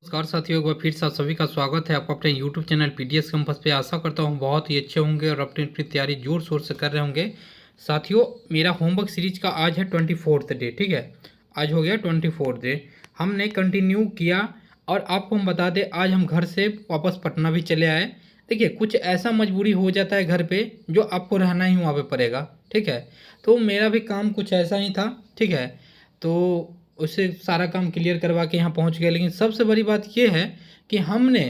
नमस्कार साथियों, एक बार फिर से आप सभी का स्वागत है आपको अपने यूट्यूब चैनल पीडीएस कैंपस पे। आशा करता हूँ बहुत ही अच्छे होंगे और अपनी अपनी तैयारी जोर शोर से कर रहे होंगे। साथियों, मेरा होमवर्क सीरीज का आज है 24th डे। ठीक है, आज हो गया 24th डे, हमने कंटिन्यू किया। और आपको हम बता दें, आज हम घर से वापस पटना भी चले आए। देखिए, कुछ ऐसा मजबूरी हो जाता है घर पे जो आपको रहना ही वहाँ पे पड़ेगा। ठीक है, तो मेरा भी काम कुछ ऐसा ही था। ठीक है, तो उससे सारा काम क्लियर करवा के यहाँ पहुँच गए। लेकिन सबसे बड़ी बात ये है कि हमने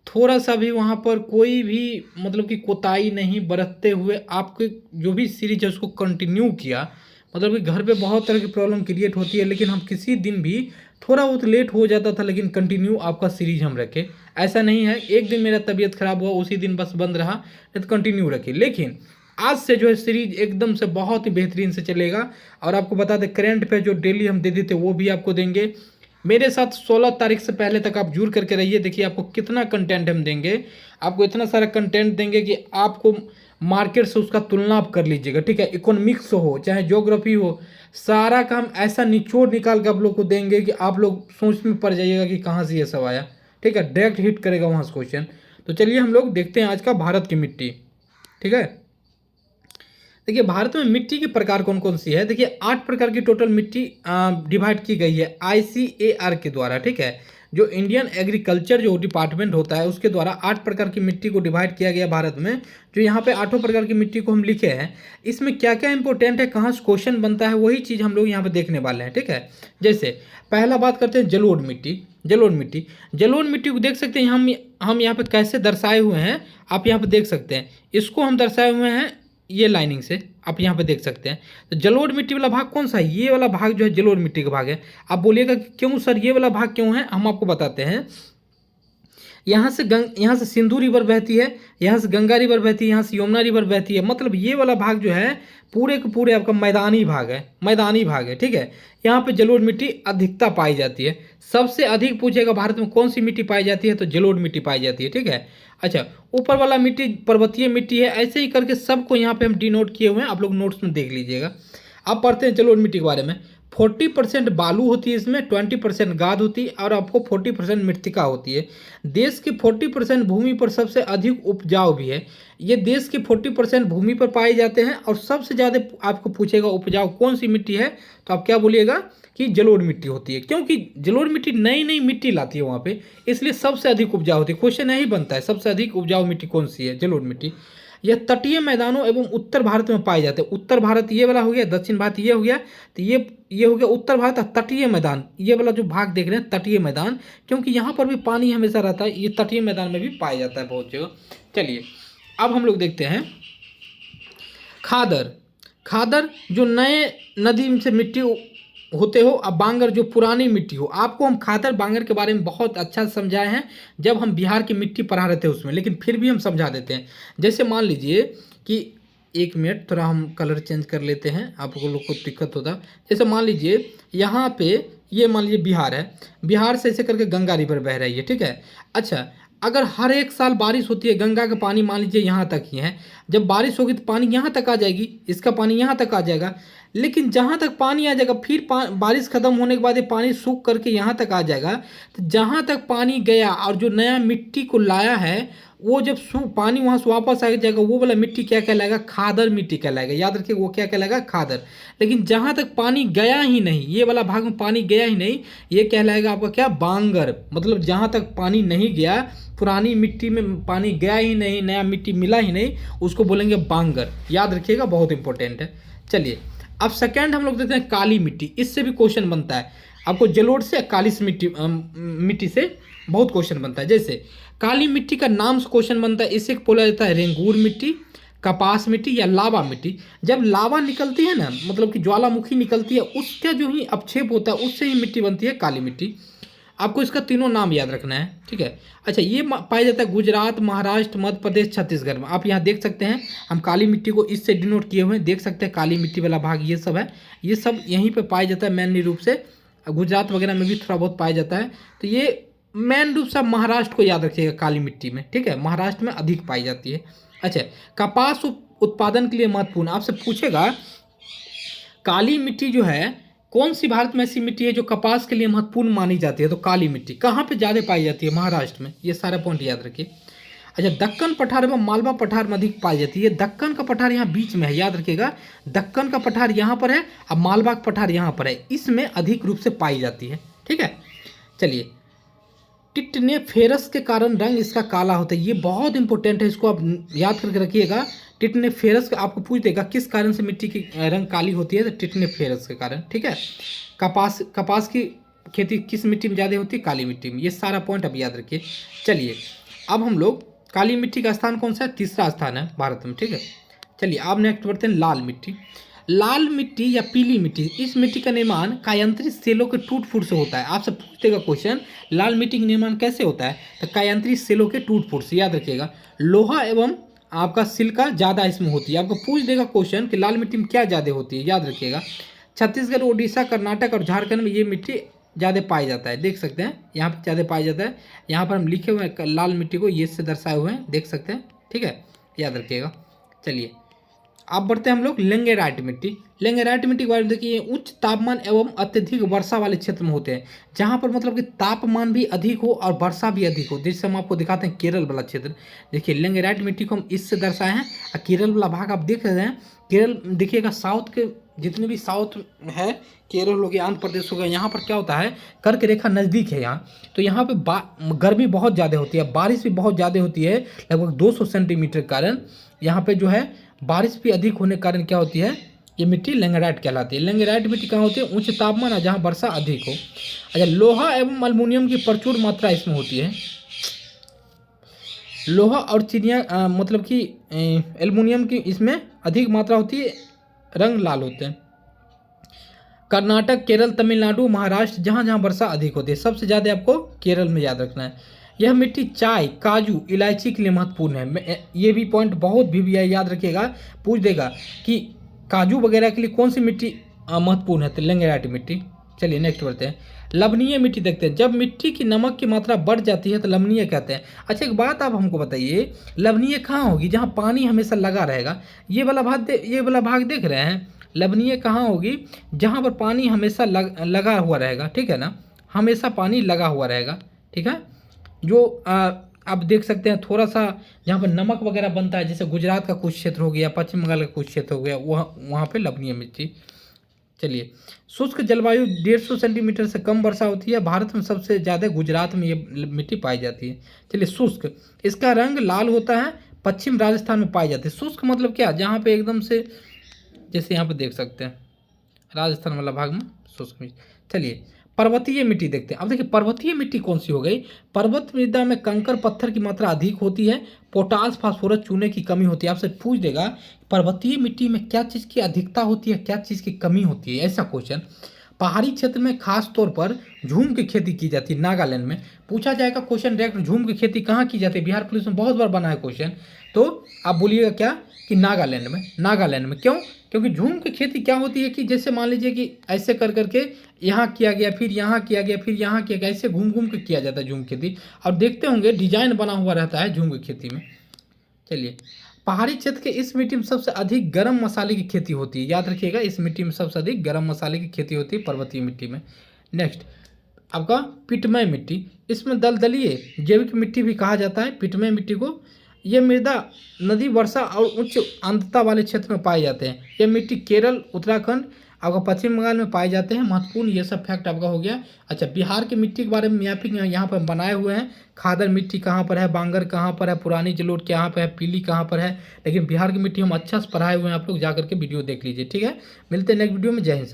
थोड़ा सा भी वहाँ पर कोई भी मतलब कि कोताही नहीं बरतते हुए आपके जो भी सीरीज है उसको कंटिन्यू किया। मतलब कि घर पे बहुत तरह की प्रॉब्लम क्रिएट होती है, लेकिन हम किसी दिन भी थोड़ा बहुत लेट हो जाता था, लेकिन कंटिन्यू आपका सीरीज हम रखे। ऐसा नहीं है एक दिन मेरा तबीयत खराब हुआ उसी दिन बस बंद रहा, नहीं तो कंटिन्यू रखे। लेकिन आज से जो है सीरीज एकदम से बहुत ही बेहतरीन से चलेगा। और आपको बता दें, करंट पे जो डेली हम दे देते वो भी आपको देंगे। मेरे साथ 16 तारीख से पहले तक आप जुड़ करके रहिए। देखिए आपको कितना कंटेंट हम देंगे, आपको इतना सारा कंटेंट देंगे कि आपको मार्केट से उसका तुलना आप कर लीजिएगा। ठीक है, इकोनॉमिक्स हो चाहे ज्योग्राफी हो, सारा का हम ऐसा निचोड़ निकाल के आप लोग को देंगे कि आप लोग सोच में पड़ जाइएगा कि कहाँ से ये सब आया। ठीक है, डायरेक्ट हिट करेगा वहाँ से क्वेश्चन। तो चलिए हम लोग देखते हैं आज का भारत की मिट्टी। ठीक है, देखिए भारत में मिट्टी के प्रकार कौन कौन सी है। देखिए 8 प्रकार की टोटल मिट्टी डिवाइड की गई है ICAR के द्वारा। ठीक है, जो इंडियन एग्रीकल्चर जो डिपार्टमेंट होता है उसके द्वारा 8 प्रकार की मिट्टी को डिवाइड किया गया भारत में। जो यहाँ पे 8 प्रकार की मिट्टी को हम लिखे हैं, इसमें क्या क्या इंपॉर्टेंट है, कहाँ से क्वेश्चन बनता है, वही चीज़ हम लोग यहाँ पे देखने वाले हैं। ठीक है, जैसे पहला बात करते हैं जलोढ़ मिट्टी। जलोढ़ मिट्टी को देख सकते हैं हम यहाँ पे कैसे दर्शाए हुए हैं। आप यहाँ पे देख सकते हैं, इसको हम दर्शाए हुए हैं ये लाइनिंग से, आप यहाँ पे देख सकते हैं। तो जलोढ़ मिट्टी वाला भाग कौन सा है, ये वाला भाग जो है जलोढ़ मिट्टी का भाग है। आप बोलिएगा कि क्यों सर ये वाला भाग क्यों है, हम आपको बताते हैं। यहाँ से सिंधु रिवर बहती है, यहाँ से गंगा रिवर बहती है, यहाँ से यमुना रिवर बहती है। मतलब ये वाला भाग जो है पूरे के पूरे आपका मैदानी भाग है, मैदानी भाग है। ठीक है, यहाँ पे जलोढ़ मिट्टी अधिकता पाई जाती है। सबसे अधिक पूछेगा भारत में कौन सी मिट्टी पाई जाती है, तो जलोढ़ मिट्टी पाई जाती है। ठीक है, अच्छा ऊपर वाला मिट्टी पर्वतीय मिट्टी है। ऐसे ही करके सबको यहाँ पे हम डिनोट किए हुए हैं, आप लोग नोट्स में देख लीजिएगा। अब पढ़ते हैं जलोढ़ मिट्टी के बारे में। 40% बालू होती है इसमें, 20% गाद होती है और आपको 40% मृत्तिका होती है। देश की 40% भूमि पर सबसे अधिक उपजाऊ भी है। ये देश की 40% भूमि पर पाए जाते हैं। और सबसे ज़्यादा आपको पूछेगा उपजाऊ कौन सी मिट्टी है, तो आप क्या बोलिएगा कि जलोढ़ मिट्टी होती है, क्योंकि जलोढ़ मिट्टी नई नई मिट्टी लाती है वहाँ पे, इसलिए सबसे अधिक उपजाऊ होती है। क्वेश्चन यही बनता है, सबसे अधिक उपजाऊ मिट्टी कौन सी है, जलोढ़ मिट्टी। यह तटीय मैदानों एवं उत्तर भारत में पाए जाते हैं। उत्तर भारत ये वाला हो गया, दक्षिण भारत ये हो गया, तो ये हो गया उत्तर भारत। तटीय मैदान ये वाला जो भाग देख रहे हैं तटीय मैदान, क्योंकि यहाँ पर भी पानी हमेशा रहता है, ये तटीय मैदान में भी पाया जाता है बहुत जगह। चलिए अब हम लोग देखते हैं खादर। खादर जो नए नदी से मिट्टी होते हो, अब बांगर जो पुरानी मिट्टी हो। आपको हम खादर बांगर के बारे में बहुत अच्छा समझाए हैं जब हम बिहार की मिट्टी पढ़ा रहे थे उसमें, लेकिन फिर भी हम समझा देते हैं। जैसे मान लीजिए कि एक मिनट थोड़ा हम कलर चेंज कर लेते हैं, आप लोग को दिक्कत होता। जैसे मान लीजिए यहाँ पे ये मान लीजिए बिहार है, बिहार से ऐसे करके गंगा रिवर बह रही है। ठीक है, अच्छा अगर हर एक साल बारिश होती है, गंगा का पानी मान लीजिए यहाँ तक ही है, जब बारिश होगी तो पानी यहाँ तक आ जाएगी, इसका पानी यहाँ तक आ जाएगा। लेकिन जहाँ तक पानी आ जाएगा फिर बारिश खत्म होने के बाद ये पानी सूख करके यहाँ तक आ जाएगा। तो जहाँ तक पानी गया और जो नया मिट्टी को लाया है, वो जब पानी वहाँ से वापस आ जाएगा, वो वाला मिट्टी क्या कहलाएगा, खादर मिट्टी कहलाएगा। याद रखिए वो क्या कहलाएगा, खादर। लेकिन जहाँ तक पानी गया ही नहीं, ये वाला भाग में पानी गया ही नहीं, ये कहलाएगा आपका क्या, बांगर। मतलब जहाँ तक पानी नहीं गया, पुरानी मिट्टी में पानी गया ही नहीं, नया मिट्टी मिला ही नहीं, उसको बोलेंगे बांगर। याद रखिएगा, बहुत इंपॉर्टेंट है। चलिए अब सेकंड हम लोग देखते हैं काली मिट्टी। इससे भी क्वेश्चन बनता है आपको, जलोढ़ से काली मिट्टी से बहुत क्वेश्चन बनता है। जैसे काली मिट्टी का नाम से क्वेश्चन बनता है, इसे बोला जाता है रेंगूर मिट्टी, कपास मिट्टी या लावा मिट्टी। जब लावा निकलती है ना, मतलब कि ज्वालामुखी निकलती है, उसका जो ही अपक्षेप होता है उससे ही मिट्टी बनती है काली मिट्टी। आपको इसका तीनों नाम याद रखना है। ठीक है, अच्छा ये पाया जाता है गुजरात, महाराष्ट्र, मध्य प्रदेश, छत्तीसगढ़ में। आप यहाँ देख सकते हैं हम काली मिट्टी को इससे डिनोट किए हुए हैं, देख सकते हैं काली मिट्टी वाला भाग ये सब है, ये सब यहीं पे पाया जाता है मेनली रूप से। गुजरात वगैरह में भी थोड़ा बहुत पाया जाता है। तो ये मेन रूप से महाराष्ट्र को याद रखिएगा काली मिट्टी में। ठीक है, महाराष्ट्र में अधिक पाई जाती है। अच्छा कपास उत्पादन के लिए महत्वपूर्ण, आपसे पूछेगा काली मिट्टी जो है कौन सी भारत में ऐसी मिट्टी है जो कपास के लिए महत्वपूर्ण मानी जाती है? तो काली मिट्टी। कहाँ पे ज़्यादा पाई जाती है? महाराष्ट्र में। ये सारा पॉइंट याद रखिए। अच्छा, दक्कन पठार एवं मालवा पठार में अधिक पाई जाती है। दक्कन का पठार यहाँ बीच में है, याद रखिएगा। दक्कन का पठार यहाँ पर है और मालवा का पठार यहाँ पर है, इसमें अधिक रूप से पाई जाती है। ठीक है, चलिए। टिटनेफेरस के कारण रंग इसका काला होता है। ये बहुत इंपॉर्टेंट है, इसको आप याद करके रखिएगा। टिटनेफेरस आपको पूछ देगा किस कारण से मिट्टी की रंग काली होती है, तो टिटनेफेरस के कारण। ठीक है, कपास की खेती किस मिट्टी में ज़्यादा होती है? काली मिट्टी में। ये सारा पॉइंट अब याद रखिए। चलिए, अब हम लोग काली मिट्टी का स्थान कौन सा है? तीसरा स्थान है भारत में। ठीक है, चलिए अब नेक्स्ट बढ़ते हैं लाल मिट्टी। लाल मिट्टी या पीली मिट्टी, इस मिट्टी का निर्माण कायांतरित सेलों के टूट फूट से होता है। आपसे पूछेगा क्वेश्चन, लाल मिट्टी का निर्माण कैसे होता है? तो कायांतरित सेलों के टूट फूट से, याद रखिएगा। लोहा एवं आपका सिलिका ज़्यादा इसमें होती है। आपको पूछ देगा क्वेश्चन कि लाल मिट्टी में क्या ज़्यादा होती है, याद रखिएगा। छत्तीसगढ़, उड़ीसा, कर्नाटक और झारखंड में ये मिट्टी ज़्यादा पाया जाता है। देख सकते हैं यहाँ पे ज़्यादा पाया जाता है। यहाँ पर हम लिखे हुए हैं लाल मिट्टी को ये से दर्शाए हुए हैं, देख सकते हैं। ठीक है, याद रखिएगा। चलिए अब बढ़ते हैं हम लोग लेंगेराइट मिट्टी। लेंगेराइट मिट्टी के बारे में देखिए, उच्च तापमान एवं अत्यधिक वर्षा वाले क्षेत्र में होते हैं, जहाँ पर मतलब कि तापमान भी अधिक हो और वर्षा भी अधिक हो। जैसे हम आपको दिखाते हैं केरल वाला क्षेत्र। देखिए लेंगेराइट मिट्टी को हम इससे दर्शाए हैं और केरल वाला भाग आप देख रहे हैं। केरल देखिएगा, साउथ के जितने भी साउथ है, केरल हो गया, आंध्र प्रदेश हो गया, यहाँ पर क्या होता है, कर्क रेखा नज़दीक है यहाँ, तो यहाँ पे गर्मी बहुत ज़्यादा होती है, बारिश भी बहुत ज़्यादा होती है, लगभग 200 सेंटीमीटर के कारण यहाँ पे जो है बारिश भी अधिक होने के कारण क्या होती है, ये मिट्टी लेंगेराइट कहलाती है। लेंगेराइट मिट्टी कहाँ होती है? उच्च तापमान है जहाँ वर्षा अधिक हो। अच्छा, लोहा एवं एल्युमिनियम की प्रचुर मात्रा इसमें होती है। लोहा और चिनिया मतलब कि एल्युमिनियम की इसमें अधिक मात्रा होती है, रंग लाल होते हैं। कर्नाटक, केरल, तमिलनाडु, महाराष्ट्र, जहाँ जहाँ वर्षा अधिक होती है। सबसे ज़्यादा आपको केरल में याद रखना है। यह मिट्टी चाय, काजू, इलायची के लिए महत्वपूर्ण है। ये भी पॉइंट बहुत भी याद रखिएगा, पूछ देगा कि काजू वगैरह के लिए कौन सी मिट्टी महत्वपूर्ण है, तो लेंगेराइट मिट्टी। चलिए नेक्स्ट बढ़ते हैं। लवणीय मिट्टी देखते हैं। जब मिट्टी की नमक की मात्रा बढ़ जाती है तो लवणीय कहते हैं। अच्छा, एक बात आप हमको बताइए, लवणीय कहाँ होगी? जहाँ पानी हमेशा लगा रहेगा। ये वाला भाग देख रहे हैं, लवणीय कहाँ होगी? जहाँ पर पानी हमेशा लगा हुआ रहेगा। ठीक है ना, हमेशा पानी लगा हुआ रहेगा। ठीक है, जो आप देख सकते हैं थोड़ा सा जहाँ पर नमक वगैरह बनता है, जैसे गुजरात का कुछ क्षेत्र हो गया, पश्चिम बंगाल का कुछ क्षेत्र हो गया, वहाँ पे लवणीय मिट्टी। चलिए, शुष्क जलवायु 150 सेंटीमीटर से कम वर्षा होती है। भारत में सबसे ज़्यादा गुजरात में ये मिट्टी पाई जाती है। चलिए, शुष्क, इसका रंग लाल होता है, पश्चिम राजस्थान में पाई जाती है। शुष्क मतलब क्या? जहाँ पे एकदम से, जैसे यहाँ पे देख सकते हैं राजस्थान वाला भाग में शुष्क मिट्टी। चलिए, पर्वतीय मिट्टी देखते हैं। अब देखिए पर्वतीय मिट्टी कौन सी हो गई? पर्वत मृदा में कंकर पत्थर की मात्रा अधिक होती है, पोटास, फास्फोरस, चूने की कमी होती है। आपसे पूछ देगा पर्वतीय मिट्टी में क्या चीज़ की अधिकता होती है, क्या चीज़ की कमी होती है, ऐसा क्वेश्चन। पहाड़ी क्षेत्र में खास तौर पर झूम की खेती की जाती है। नागालैंड में पूछा जाएगा क्वेश्चन डायरेक्ट, झूम की खेती कहाँ की जाती है? बिहार पुलिस में बहुत बार बना है क्वेश्चन, तो आप बोलिएगा क्या कि नागालैंड में। नागालैंड में क्यों? क्योंकि झूम की खेती क्या होती है कि जैसे मान लीजिए कि ऐसे कर करके यहाँ किया गया, फिर यहाँ किया गया, फिर यहाँ किया गया, ऐसे घूम घूम के किया जाता है झूम खेती। और देखते होंगे डिजाइन बना हुआ रहता है झूम की खेती में। चलिए, पहाड़ी क्षेत्र के इस मिट्टी में सबसे अधिक गरम मसाले की खेती होती है। याद रखिएगा, इस मिट्टी में सबसे अधिक गरम मसाले की खेती होती है पर्वतीय मिट्टी में। नेक्स्ट आपका पिटमय मिट्टी, इसमें दलदलीय जैविक मिट्टी भी कहा जाता है पिटमय मिट्टी को। यह मृदा नदी, वर्षा और उच्च आर्द्रता वाले क्षेत्र में पाए जाते हैं। यह मिट्टी केरल, उत्तराखंड, आपका पश्चिम बंगाल में पाए जाते हैं। महत्वपूर्ण ये सब फैक्ट आपका हो गया। अच्छा, बिहार की मिट्टी के बारे में मैपिंग यहाँ पर बनाए हुए हैं। खादर मिट्टी कहाँ पर है, बांगर कहाँ पर है, पुरानी जलोढ़ कहाँ पर है, पीली कहाँ पर है। लेकिन बिहार की मिट्टी हम अच्छा से पढ़ाए हुए हैं, आप लोग जा करके वीडियो देख लीजिए। ठीक है, मिलते हैं नेक्स्ट वीडियो में। जय हिंद।